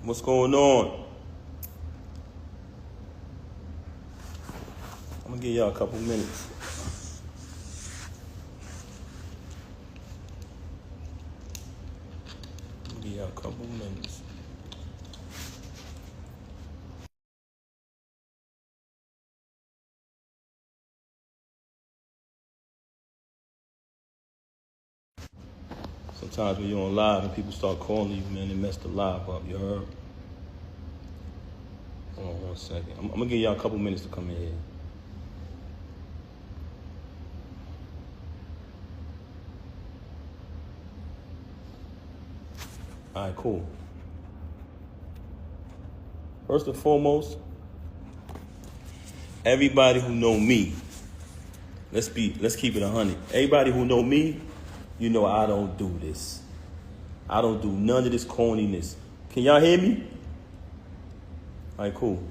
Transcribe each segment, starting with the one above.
What's going on? I'm gonna give y'all a couple minutes. Sometimes when you're on live and people start calling you, man, they mess the live up, you heard? Hold on 1 second. I'm gonna give y'all a couple minutes to come in here. All right, cool. First and foremost, everybody who know me, let's keep it 100. Everybody who know me, you know I don't do this. I don't do none of this corniness. Can y'all hear me? All right, cool.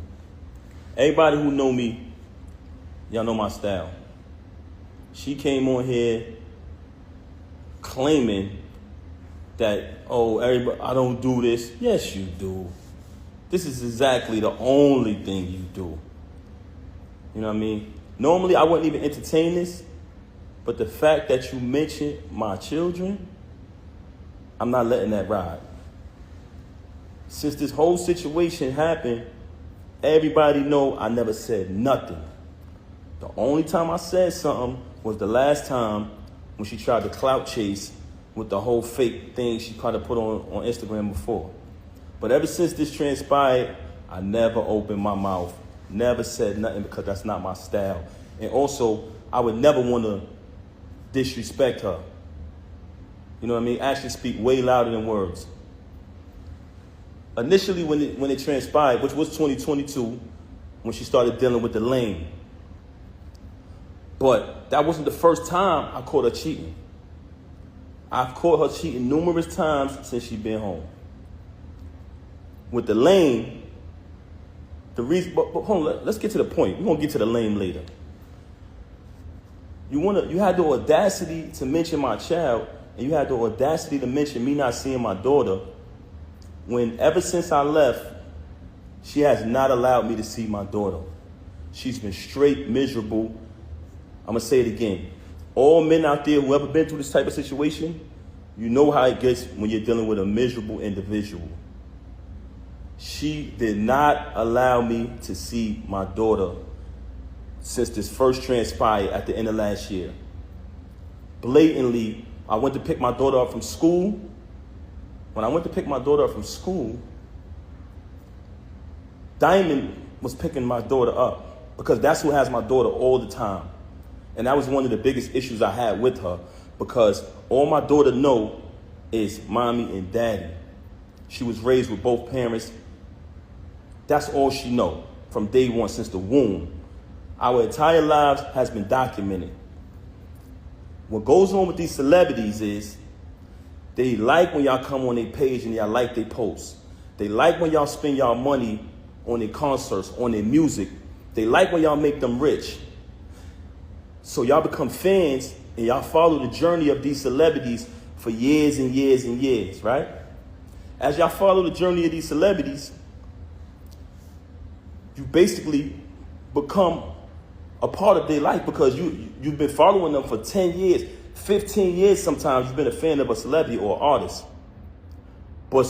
Everybody who know me, y'all know my style. She came on here claiming that, oh, everybody, I don't do this. Yes, you do. This is exactly the only thing you do. You know what I mean? Normally, I wouldn't even entertain this, but the fact that you mentioned my children, I'm not letting that ride. Since this whole situation happened, everybody know I never said nothing. The only time I said something was the last time when she tried to clout chase with the whole fake thing she tried to put on Instagram before. But ever since this transpired, I never opened my mouth, never said nothing because that's not my style. And also, I would never want to disrespect her. You know what I mean? Actions speak way louder than words. Initially, when it transpired, which was 2022, when she started dealing with the lane. But that wasn't the first time I caught her cheating. I've caught her cheating numerous times since she's been home. With the lane, the reason, but hold on, let's get to the point. We're gonna get to the lane later. You had the audacity to mention my child, and you had the audacity to mention me not seeing my daughter, when ever since I left, she has not allowed me to see my daughter. She's been straight miserable. I'm gonna say it again. All men out there who ever been through this type of situation, you know how it gets when you're dealing with a miserable individual. She did not allow me to see my daughter since this first transpired at the end of last year. Blatantly, I went to pick my daughter up from school. When I went to pick my daughter up from school, Diamond was picking my daughter up because that's who has my daughter all the time. And that was one of the biggest issues I had with her, because all my daughter know is mommy and daddy. She was raised with both parents. That's all she know from day one, since the womb. Our entire lives has been documented. What goes on with these celebrities is they like when y'all come on their page and y'all like their posts. They like when y'all spend y'all money on their concerts, on their music. They like when y'all make them rich. So y'all become fans and y'all follow the journey of these celebrities for years and years and years, right? As y'all follow the journey of these celebrities, you basically become a part of their life, because you've been following them for 10 years, 15 years sometimes. You've been a fan of a celebrity or artist. But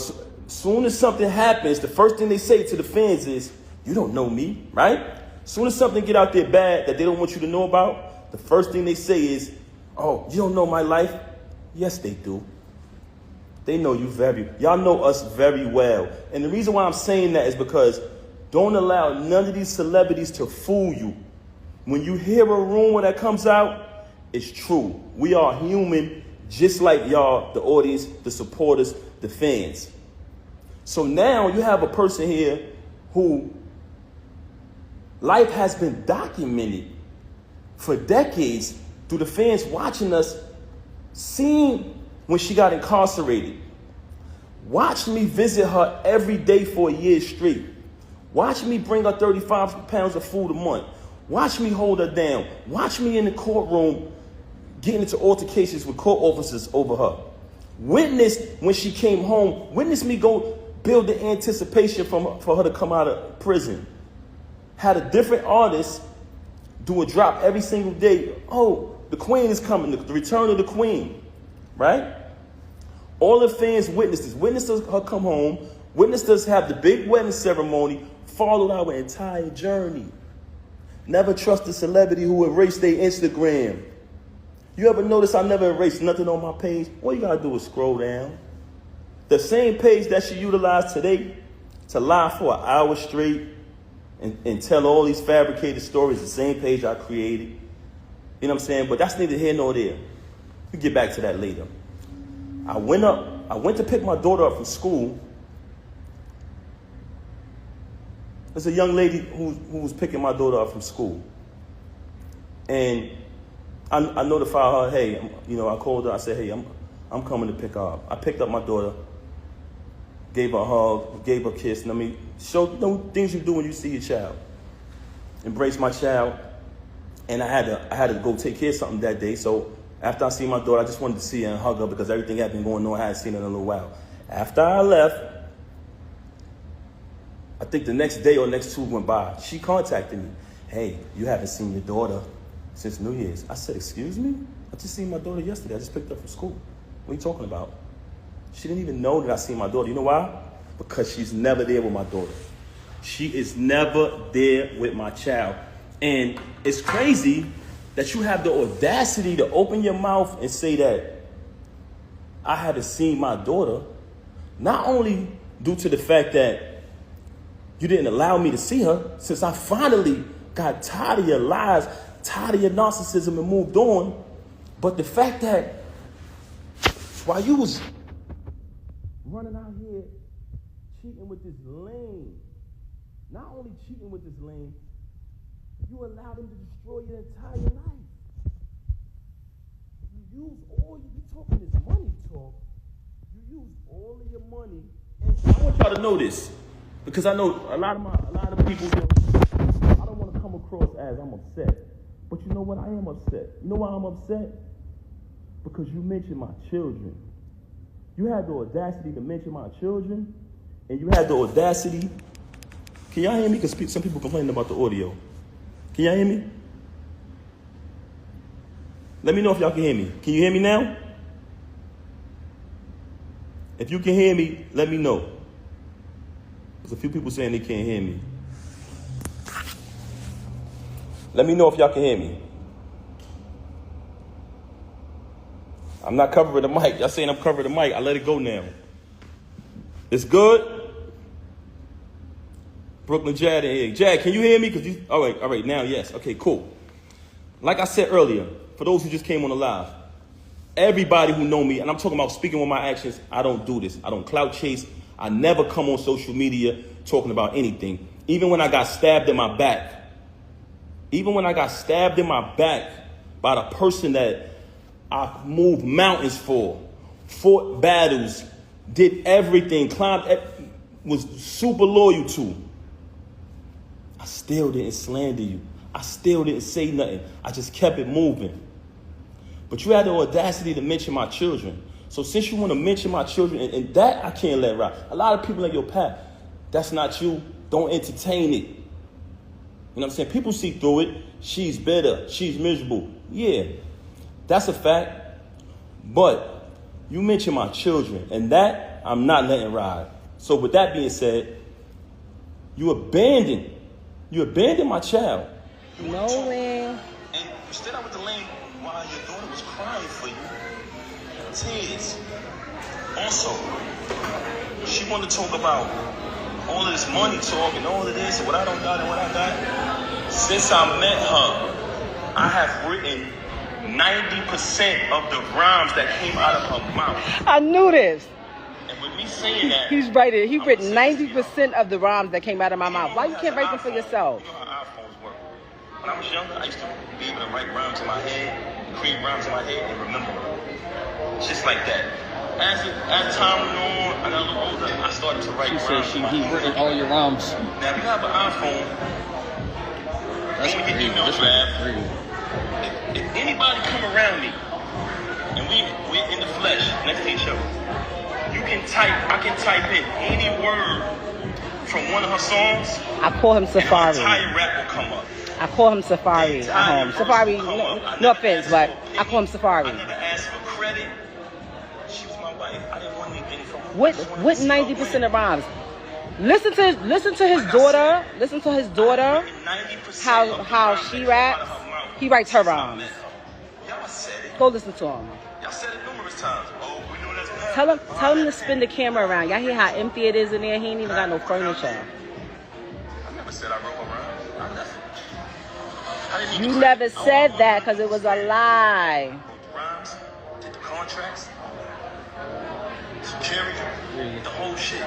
soon as something happens, the first thing they say to the fans is, you don't know me, right? Soon as something get out there bad that they don't want you to know about, the first thing they say is, oh, you don't know my life? Yes, they do. They know you y'all know us very well. And the reason why I'm saying that is because don't allow none of these celebrities to fool you. When you hear a rumor that comes out, it's true. We are human, just like y'all, the audience, the supporters, the fans. So now you have a person here who life has been documented for decades through the fans watching us, seeing when she got incarcerated. Watch me visit her every day for a year straight. Watch me bring her 35 pounds of food a month. Watch me hold her down. Watch me in the courtroom getting into altercations with court officers over her. Witness when she came home. Witness me go build the anticipation for her to come out of prison. Had a different artist do a drop every single day. Oh, the queen is coming, the return of the queen, right? All the fans witnessed this. Witnessed her come home. Witnessed us have the big wedding ceremony, followed our entire journey. Never trust a celebrity who erased their Instagram. You ever notice I never erased nothing on my page? All you gotta do is scroll down. The same page that she utilized today to lie for an hour straight and tell all these fabricated stories, the same page I created. You know what I'm saying? But that's neither here nor there. We'll get back to that later. I went to pick my daughter up from school. There's a young lady who was picking my daughter up from school. And I notified her, hey, I called her, I said, hey, I'm coming to pick her up. I picked up my daughter, gave her a hug, gave her a kiss, and show things you do when you see your child. Embrace my child. And I had to go take care of something that day. So after I seen my daughter, I just wanted to see her and hug her because everything had been going on. I hadn't seen her in a little while. After I left, I think the next day or next two went by. She contacted me. Hey, you haven't seen your daughter since New Year's. I said, excuse me? I just seen my daughter yesterday. I just picked her up from school. What are you talking about? She didn't even know that I seen my daughter. You know why? Because she's never there with my daughter. She is never there with my child. And it's crazy that you have the audacity to open your mouth and say that I haven't seen my daughter, not only due to the fact that you didn't allow me to see her, since I finally got tired of your lies, tired of your narcissism and moved on, but the fact that while you was running out here cheating with this lame, not only cheating with this lame, you allowed him to destroy your entire life. You use all, you talking this money talk, you use all of your money, and I want y'all to know this, because I know a lot of people, I don't want to come across as I'm upset, but you know what, I am upset. You know why I'm upset? Because you mentioned my children. You had the audacity to mention my children, and you had the audacity, can y'all hear me? Because some people complaining about the audio. Can y'all hear me? Let me know if y'all can hear me. Can you hear me now? If you can hear me, let me know. There's a few people saying they can't hear me. Let me know if y'all can hear me. I'm not covering the mic. Y'all saying I'm covering the mic. I let it go now. It's good? Brooklyn Jad in here. Jad, can you hear me? All right, now, yes. Okay, cool. Like I said earlier, for those who just came on the live, everybody who know me, and I'm talking about speaking with my actions, I don't do this. I don't clout chase. I never come on social media talking about anything. Even when I got stabbed in my back. Even when I got stabbed in my back by the person that I moved mountains for, fought battles, did everything, was super loyal to, I still didn't slander you. I still didn't say nothing. I just kept it moving. But you had the audacity to mention my children. So since you want to mention my children, and that I can't let ride. A lot of people in your path, that's not you. Don't entertain it. You know what I'm saying? People see through it. She's bitter. She's miserable. Yeah, that's a fact. But you mention my children, and that I'm not letting ride. So with that being said, you abandoned my child. No, man. And you stood out with the lane while your daughter was crying for you. Tears. Also, she wanted to talk about all of this money talk and all of this and what I don't got and what I got. Since I met her, I have written 90% of the rhymes that came out of her mouth. I knew this. And with me saying that, He's writing. He written 90% of the rhymes that came out of my mouth. Why you can't write them for yourself? You know how iPhones work. When I was younger, I used to be able to write rhymes in my head, create rhymes in my head, and remember them. Just like that. As time went on, I got a little older, I started to write rhymes. He written all your rhymes. Now, if you have an iPhone, That's when we get crazy. emails, if anybody come around me, and we're in the flesh next to each other, you I can type in any word from one of her songs. I call him Safari. And her entire rap will come up. I call him Safari at home. Safari, no offense, but I call him Safari. I never asked for credit. She was my wife. I didn't want anything from her. What 90% of rhymes? Listen to his daughter. Listen to his daughter. How she raps. He writes her rhymes. Y'all said it. Go listen to him. Y'all said it numerous times. Oh, we know that's Tell him to spin the camera around. Y'all hear how empty it is in there? He ain't even got no furniture. I never said I wrote her rhymes. I never. You never said that because it was a lie. Rhymes, did the contracts, security, the whole shit.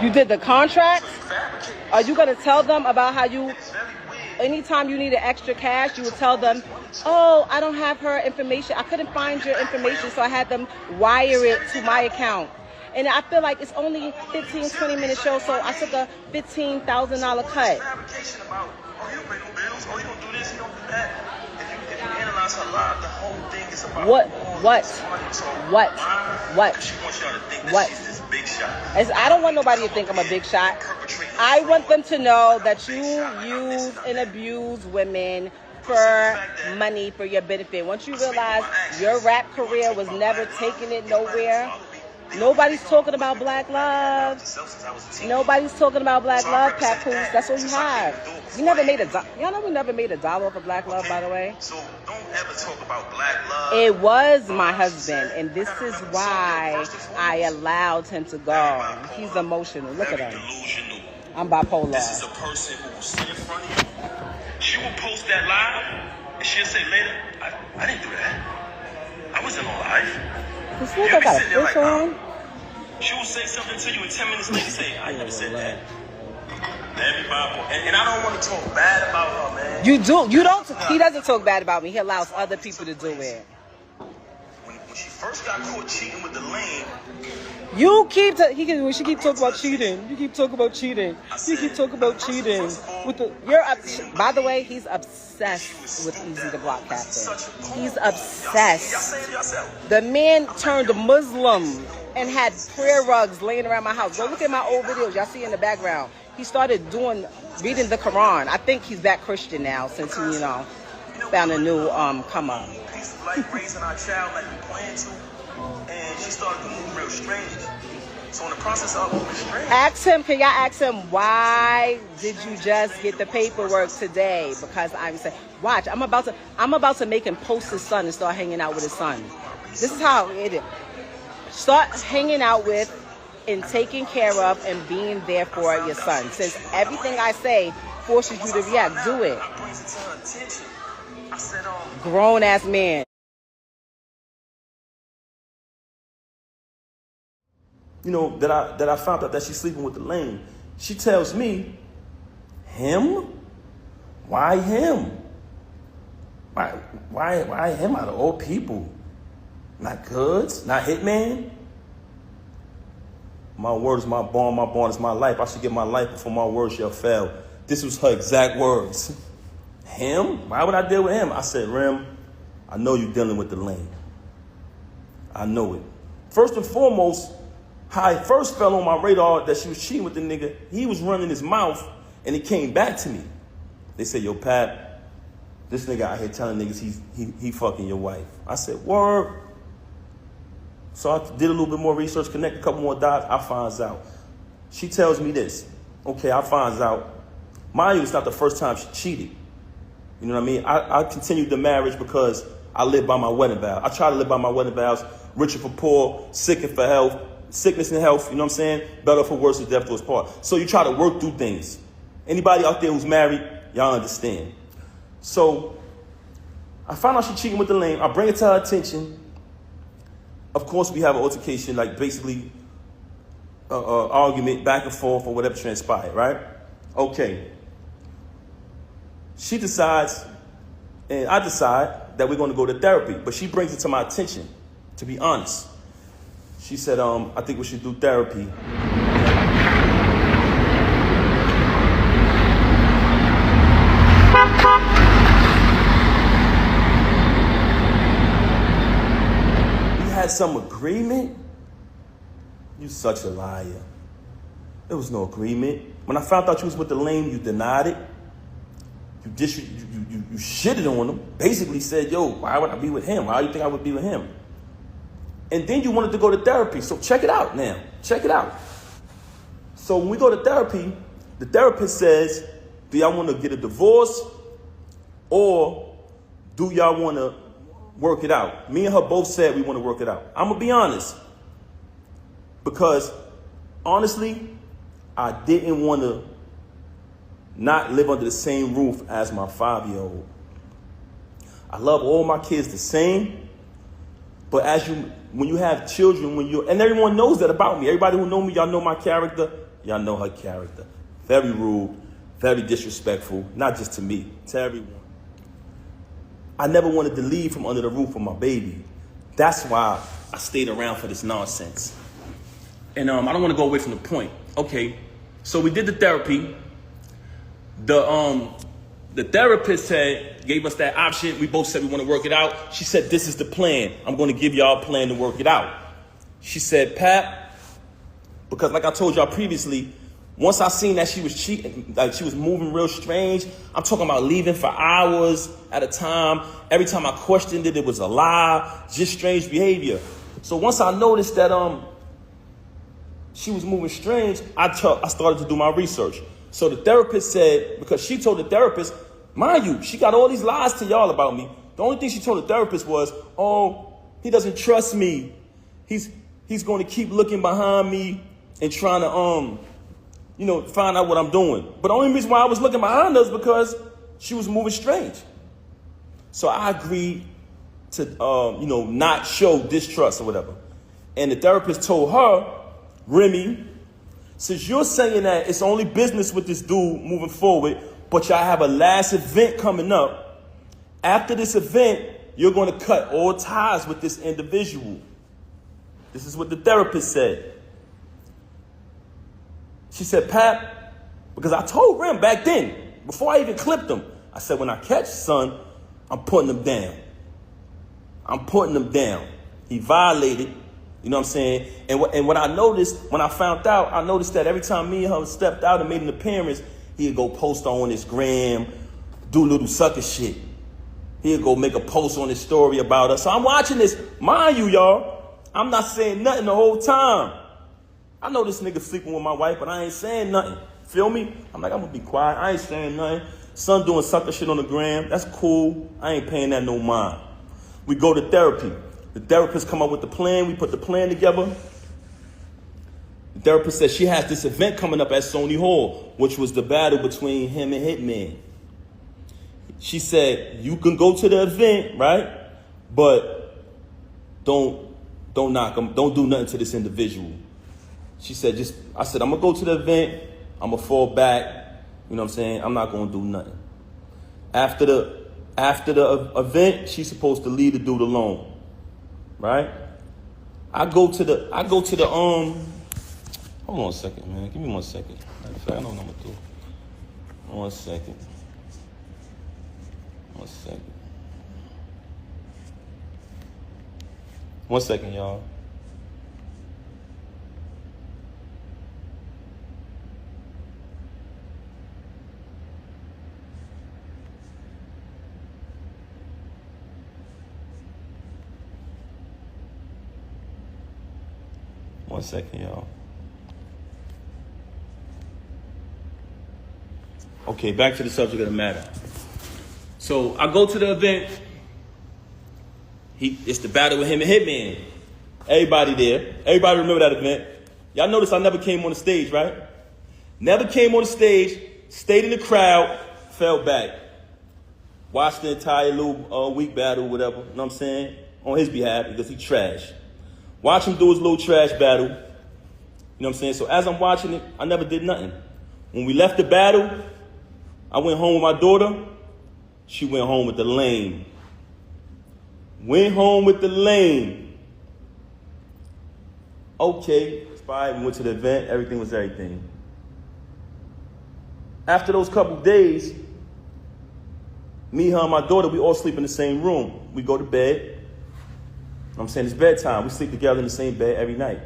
You did the contracts? Fabricated. Are you going to tell them about how you, It's very weird. anytime you needed extra cash, you would tell them, oh, I don't have her information. I couldn't find your information, so I had them wire it to my account. And I feel like it's only 15, 20 minute show, so I took a $15,000 cut. Fabrication about, oh, you don't pay no bills, oh, you don't do this, you don't do that. If you analyze her live, the whole thing is about What? She wants y'all to think that What? she's this big shot. I don't want nobody to think I'm a big shot. I want them to know that you use and abuse women for money, for your benefit. Once you realize your rap career was never taking it nowhere, nobody's talking about black love. Nobody's talking about black love, Papoose. That's what you have. We never made y'all know we never made $1 off of black love, by the way. So don't ever talk about black love. It was my husband, and this is why I allowed him to go. He's emotional. Look at him. Delusional. I'm bipolar. This is a person who will sit in front of you. She will post that live, and she'll say later, I didn't do that. I wasn't on live. This nigga got a fish on. She will say something to you, and 10 minutes later say, I never said that. Everybody, and I don't want to talk bad about her, man. You do. You don't. He doesn't talk bad about me. He allows other people to do it. When she first got caught cheating with the lame, You keep. She keep talking about cheating. You keep talking about cheating. You keep talking about cheating. By the way, he's obsessed with Easy the Block Captain. He's obsessed. The man turned Muslim and had prayer rugs laying around my house. Go look at my old videos. Y'all see in the background. He started reading the Quran. I think he's back Christian now since he, found a new come up. piece of like raising our child like we planned to, and she started to move real strange. So in the process of moving strange, Can y'all ask him, why did you just get the paperwork today? Because I'm saying, watch, I'm about to make him post his son and start hanging out with his son. This is how it is. Start hanging out with and taking care of and being there for your son. Since everything I say forces you to react, do it. brings it to her attention. I said, Grown ass man. That I found out that she's sleeping with the lame. She tells me, him? Why him? Why him out of all people? Not Goods? Not Hitman? My word is my bond is my life. I should give my life before my word shall fail. This was her exact words. Him? Why would I deal with him? I said, Rem, I know you're dealing with the lame. I know it. First and foremost, how I first fell on my radar that she was cheating with the nigga, he was running his mouth and it came back to me. They said, yo, Pat, this nigga out here telling niggas he fucking your wife. I said, word. So I did a little bit more research, connect a couple more dots. I finds out. She tells me this. Okay, I finds out. Mind you, it's not the first time she cheated. You know what I mean? I continued the marriage because I live by my wedding vow. I try to live by my wedding vows. Richer for poor, sick and for health. Sickness and health, you know what I'm saying? Better for worse, death do us part. So you try to work through things. Anybody out there who's married, y'all understand. So I found out she cheating with the lame. I bring it to her attention. Of course, we have an altercation, like basically argument back and forth or whatever transpired, right? Okay. She decides, and I decide that we're going to go to therapy. But she brings it to my attention, to be honest. She said, I think we should do therapy. We had some agreement. You such a liar. There was no agreement. When I found out you was with the lame, you denied it. You shitted on him. Basically said, yo, why would I be with him? Why do you think I would be with him? And then you wanted to go to therapy. So check it out now. Check it out. So when we go to therapy, the therapist says, do y'all want to get a divorce or do y'all want to work it out? Me and her both said we want to work it out. I'm going to be honest. Because honestly, I didn't want to not live under the same roof as my 5-year-old. I love all my kids the same. But when you have children, and everyone knows that about me. Everybody who know me, y'all know my character. Y'all know her character. Very rude, very disrespectful, not just to me, to everyone. I never wanted to leave from under the roof of my baby. That's why I stayed around for this nonsense. And I don't want to go away from the point. Okay, so we did the therapy. The therapist gave us that option. We both said we want to work it out. She said, this is the plan. I'm going to give y'all a plan to work it out. She said, Pap, because like I told y'all previously, once I seen that she was cheating, like she was moving real strange, I'm talking about leaving for hours at a time. Every time I questioned it, it was a lie, just strange behavior. So once I noticed that she was moving strange, I started to do my research. So the therapist said, because she told the therapist, mind you, she got all these lies to y'all about me. The only thing she told the therapist was, oh, he doesn't trust me. He's going to keep looking behind me and trying to, find out what I'm doing. But the only reason why I was looking behind her is because she was moving strange. So I agreed to, not show distrust or whatever. And the therapist told her, Remy, since you're saying that it's only business with this dude moving forward, but y'all have a last event coming up, after this event, you're going to cut all ties with this individual. This is what the therapist said. She said, Pap, because I told Rem back then, before I even clipped him, I said, when I catch son, I'm putting him down. I'm putting him down. He violated. You know what I'm saying? And what I noticed, when I found out, I noticed that every time me and her stepped out and made an appearance, he'd go post on his gram, do little sucker shit. He'd go make a post on his story about us. So I'm watching this. Mind you, y'all, I'm not saying nothing the whole time. I know this nigga sleeping with my wife, but I ain't saying nothing. Feel me? I'm like, I'm going to be quiet. I ain't saying nothing. Son doing sucker shit on the gram. That's cool. I ain't paying that no mind. We go to therapy. The therapist come up with the plan. We put the plan together. The therapist said she has this event coming up at Sony Hall, which was the battle between him and Hitman. She said, you can go to the event, right? But don't knock him. Don't do nothing to this individual. She said, I said, I'm going to go to the event. I'm going to fall back. You know what I'm saying? I'm not going to do nothing. After the event, she's supposed to leave the dude alone. Right? I go to the hold on a second, man. Give me 1 second. Matter of fact, I know what I'm gonna do. 1 second. 1 second. 1 second, y'all. One second, y'all. Okay, back to the subject of the matter. So I go to the event. It's the battle with him and Hitman. Everybody there. Everybody remember that event. Y'all notice I never came on the stage, right? Never came on the stage, stayed in the crowd, fell back. Watched the entire little week battle, whatever, you know what I'm saying? On his behalf, because he trash. Watch him do his little trash battle. You know what I'm saying? So as I'm watching it, I never did nothing. When we left the battle, I went home with my daughter. She went home with the lame. Went home with the lame. Okay, it's fine. We went to the event. Everything was everything. After those couple days, me, her, and my daughter, we all sleep in the same room. We go to bed. I'm saying it's bedtime. We sleep together in the same bed every night.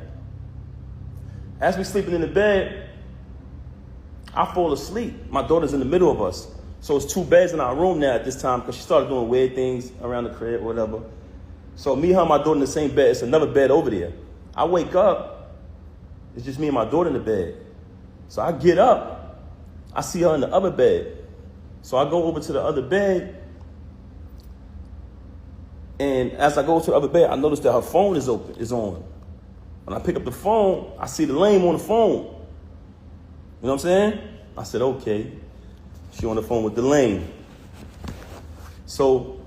As we sleeping in the bed, I fall asleep. My daughter's in the middle of us. So it's 2 beds in our room now at this time because she started doing weird things around the crib or whatever. So me, her, and my daughter in the same bed. It's another bed over there. I wake up. It's just me and my daughter in the bed. So I get up. I see her in the other bed. So I go over to the other bed. And as I go to the other bed, I notice that her phone is on. When I pick up the phone, I see the lame on the phone. You know what I'm saying? I said, okay. She on the phone with the lame. So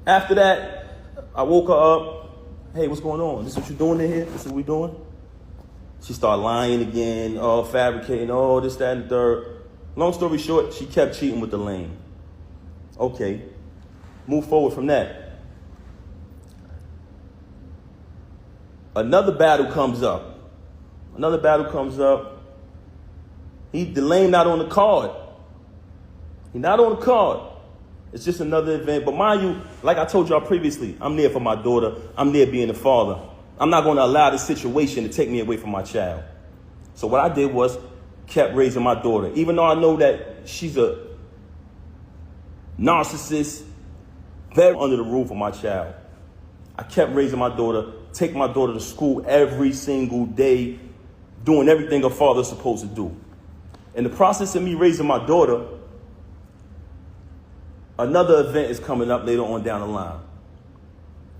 after that, I woke her up. Hey, what's going on? This is what you doing in here? This is what we doing? She started lying again, fabricating, this, that, and the third. Long story short, she kept cheating with the lame. Okay. Move forward from that. Another battle comes up. The lame not on the card. He not on the card. It's just another event. But mind you, like I told y'all previously, I'm there for my daughter. I'm there being a father. I'm not going to allow this situation to take me away from my child. So what I did was kept raising my daughter. Even though I know that she's a narcissist, very under the roof of my child. I kept raising my daughter, take my daughter to school every single day, doing everything a father's supposed to do. In the process of me raising my daughter, another event is coming up later on down the line.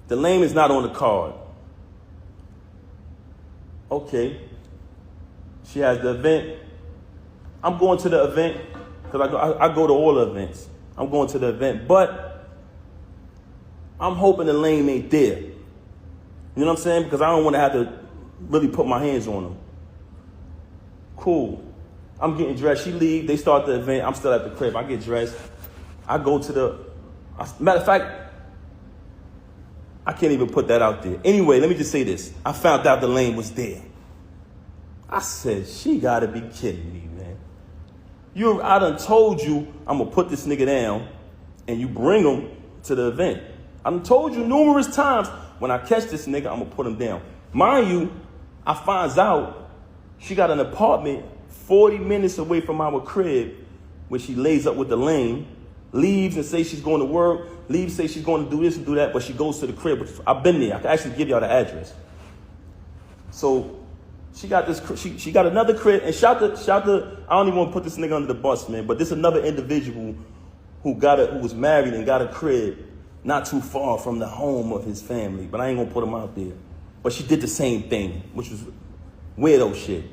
The lame is not on the card. Okay. She has the event. I'm going to the event because I go to all the events. I'm going to the event, but I'm hoping the lame ain't there. You know what I'm saying? Because I don't want to have to really put my hands on him. Cool. I'm getting dressed. She leave. They start the event. I'm still at the crib. I get dressed. I go to matter of fact, I can't even put that out there. Anyway, let me just say this. I found out the lame was there. I said, she got to be kidding me, man. I done told you I'm going to put this nigga down and you bring him to the event. I done told you numerous times when I catch this nigga, I'm going to put him down. Mind you, I finds out she got an apartment 40 minutes away from our crib where she lays up with the lame, leaves and says she's going to work, leaves, say she's going to do this and do that, but she goes to the crib. I've been there. I can actually give y'all the address. So she got this. She got another crib, and shout the. I don't even want to put this nigga under the bus, man. But this another individual who was married and got a crib not too far from the home of his family. But I ain't gonna put him out there. But she did the same thing, which was weirdo shit.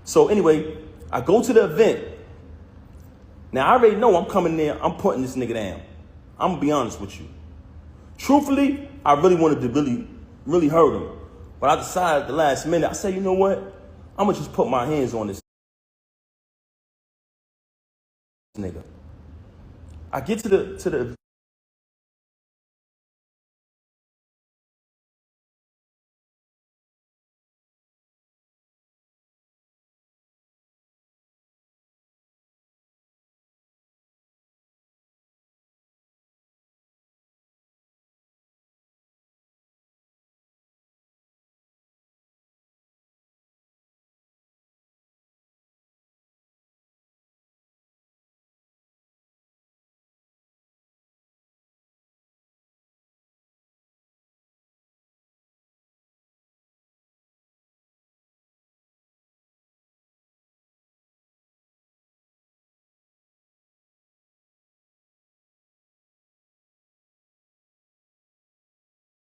So anyway, I go to the event. Now I already know I'm coming there. I'm putting this nigga down. I'm gonna be honest with you. Truthfully, I really wanted to really hurt him. But I decided at the last minute, I said, you know what? I'm gonna just put my hands on this nigga. I get to the